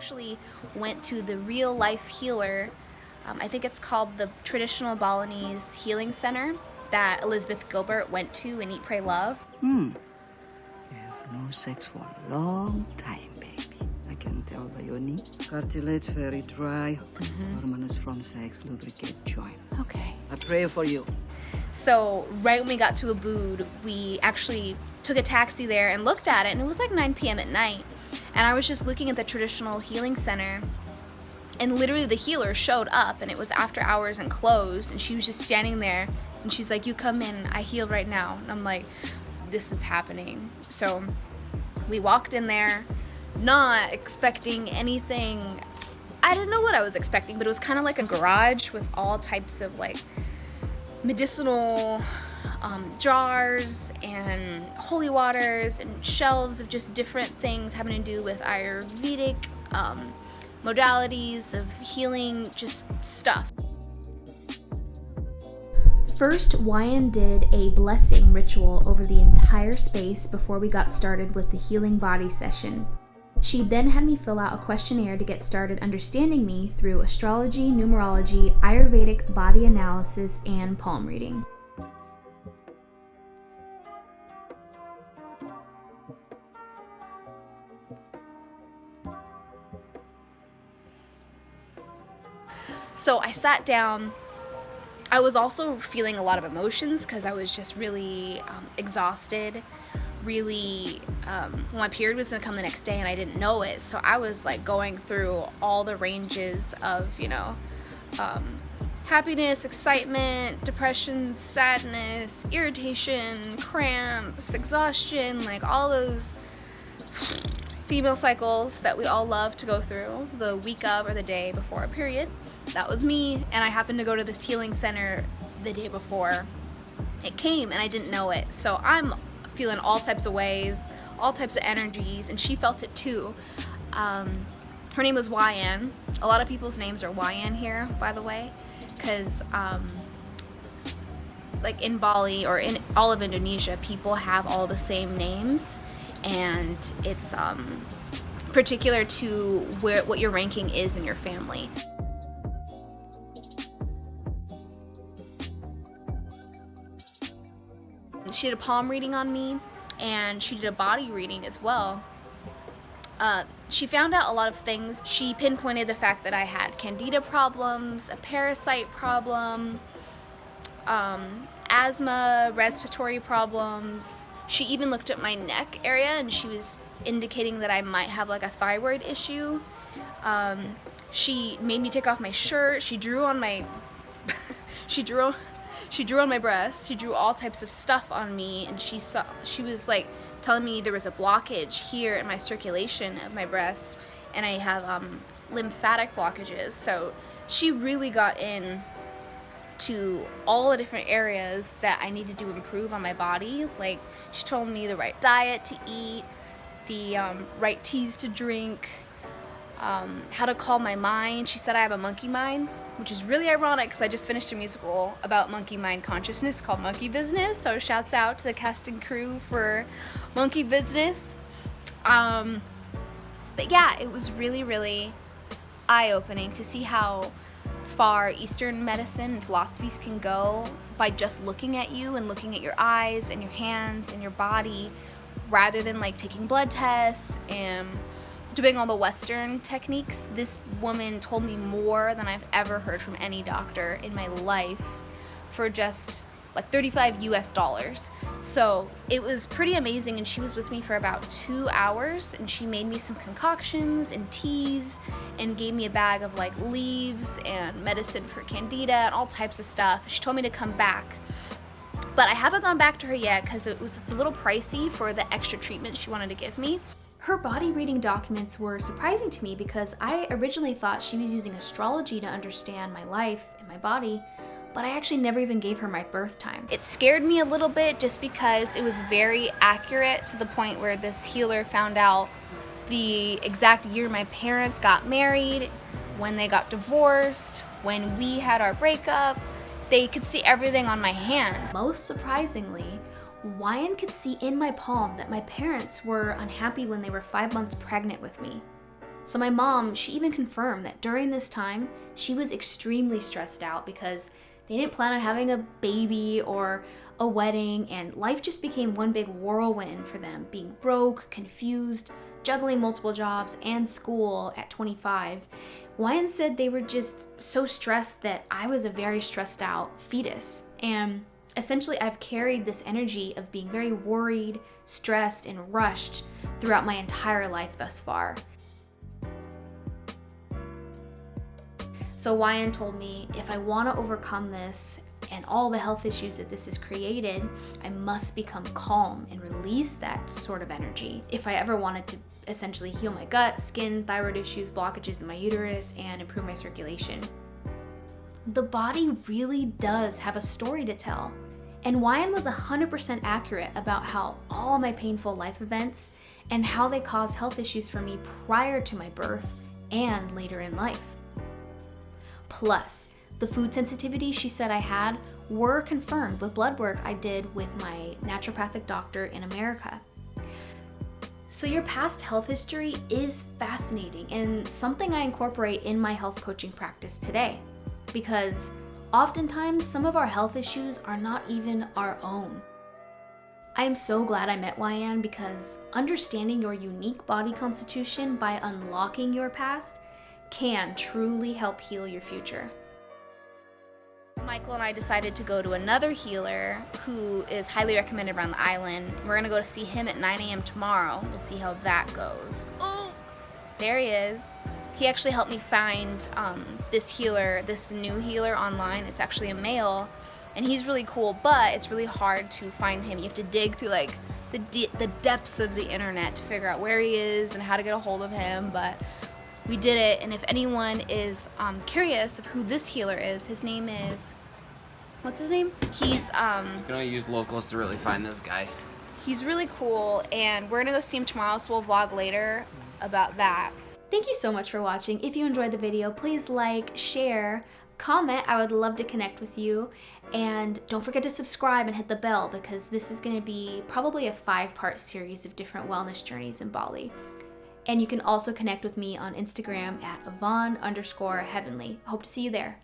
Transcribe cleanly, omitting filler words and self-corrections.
actually went to the real life healer. I think it's called the Traditional Balinese Healing Center that Elizabeth Gilbert went to in Eat, Pray, Love. You have no sex for a long time, baby. I can tell by your knee. Cartilage very dry. Hormones from sex lubricate joint. Okay. I pray for you. So right when we got to Ubud, we actually took a taxi there and looked at it, and it was like 9 p.m. at night. And I was just looking at the Traditional Healing Center, and literally the healer showed up, and it was after hours and closed, and she was just standing there, and she's like, "You come in, I heal right now." And I'm like, this is happening. So we walked in there, not expecting anything. I didn't know what I was expecting, but it was kind of like a garage with all types of like medicinal jars and holy waters and shelves of just different things having to do with Ayurvedic modalities of healing, just stuff. First, Wayan did a blessing ritual over the entire space before we got started with the healing body session. She then had me fill out a questionnaire to get started understanding me through astrology, numerology, Ayurvedic body analysis, and palm reading. So I sat down. I was also feeling a lot of emotions because I was just really exhausted. Really, my period was gonna come the next day and I didn't know it. So I was like going through all the ranges of, happiness, excitement, depression, sadness, irritation, cramps, exhaustion, like all those female cycles that we all love to go through the week of or the day before a period. That was me, and I happened to go to this healing center the day before it came, and I didn't know it. So I'm feeling all types of ways, all types of energies, and she felt it too. Her name was Wayan. A lot of people's names are Wayan here, by the way, because like in Bali or in all of Indonesia, people have all the same names, and it's particular to what your ranking is in your family. She did a palm reading on me, and she did a body reading as well. She found out a lot of things. She pinpointed the fact that I had candida problems, a parasite problem, asthma, respiratory problems. She even looked at my neck area, and she was indicating that I might have like a thyroid issue. She made me take off my shirt. She drew on my she drew on my breast. She drew all types of stuff on me, and she was like telling me there was a blockage here in my circulation of my breast, and I have lymphatic blockages. So she really got in to all the different areas that I needed to improve on my body. Like, she told me the right diet to eat, the right teas to drink, how to calm my mind. She said I have a monkey mind, which is really ironic because I just finished a musical about monkey mind consciousness called Monkey Business. So shouts out to the cast and crew for Monkey Business. But yeah, it was really, really eye-opening to see how far Eastern medicine and philosophies can go by just looking at you and looking at your eyes and your hands and your body, rather than like taking blood tests and doing all the Western techniques. This woman told me more than I've ever heard from any doctor in my life for just like $35 US. So it was pretty amazing, and she was with me for about 2 hours, and she made me some concoctions and teas and gave me a bag of like leaves and medicine for candida and all types of stuff. She told me to come back, but I haven't gone back to her yet because it's a little pricey for the extra treatment she wanted to give me. Her body reading documents were surprising to me because I originally thought she was using astrology to understand my life and my body, but I actually never even gave her my birth time. It scared me a little bit just because it was very accurate to the point where this healer found out the exact year my parents got married, when they got divorced, when we had our breakup. They could see everything on my hand. Most surprisingly, Wayan could see in my palm that my parents were unhappy when they were 5 months pregnant with me. So my mom, she even confirmed that during this time, she was extremely stressed out because they didn't plan on having a baby or a wedding, and life just became one big whirlwind for them, being broke, confused, juggling multiple jobs and school at 25. Wayan said they were just so stressed that I was a very stressed out fetus. And essentially, I've carried this energy of being very worried, stressed, and rushed throughout my entire life thus far. So Wayan told me if I want to overcome this and all the health issues that this has created, I must become calm and release that sort of energy if I ever wanted to essentially heal my gut, skin, thyroid issues, blockages in my uterus, and improve my circulation. The body really does have a story to tell. And Wayan was 100% accurate about how all my painful life events and how they caused health issues for me prior to my birth and later in life. Plus, the food sensitivity she said I had were confirmed with blood work I did with my naturopathic doctor in America. So your past health history is fascinating and something I incorporate in my health coaching practice today, because oftentimes some of our health issues are not even our own. I am so glad I met Wayan, because understanding your unique body constitution by unlocking your past can truly help heal your future. Michael and I decided to go to another healer who is highly recommended around the island. We're gonna go to see him at 9 a.m. tomorrow. We'll see how that goes. Oh, there he is. He actually helped me find this new healer online. It's actually a male, and he's really cool, but it's really hard to find him. You have to dig through like the depths of the internet to figure out where he is and how to get a hold of him, but we did it. And if anyone is curious of who this healer is, his name is, what's his name? He's You can only use locals to really find this guy. he's really cool, and we're gonna go see him tomorrow, so we'll vlog later about that. Thank you so much for watching. If you enjoyed the video, please like, share, comment. I would love to connect with you. And don't forget to subscribe and hit the bell, because this is going to be probably a 5-part series of different wellness journeys in Bali. And you can also connect with me on Instagram at Yvonne_Heavenly. Hope to see you there.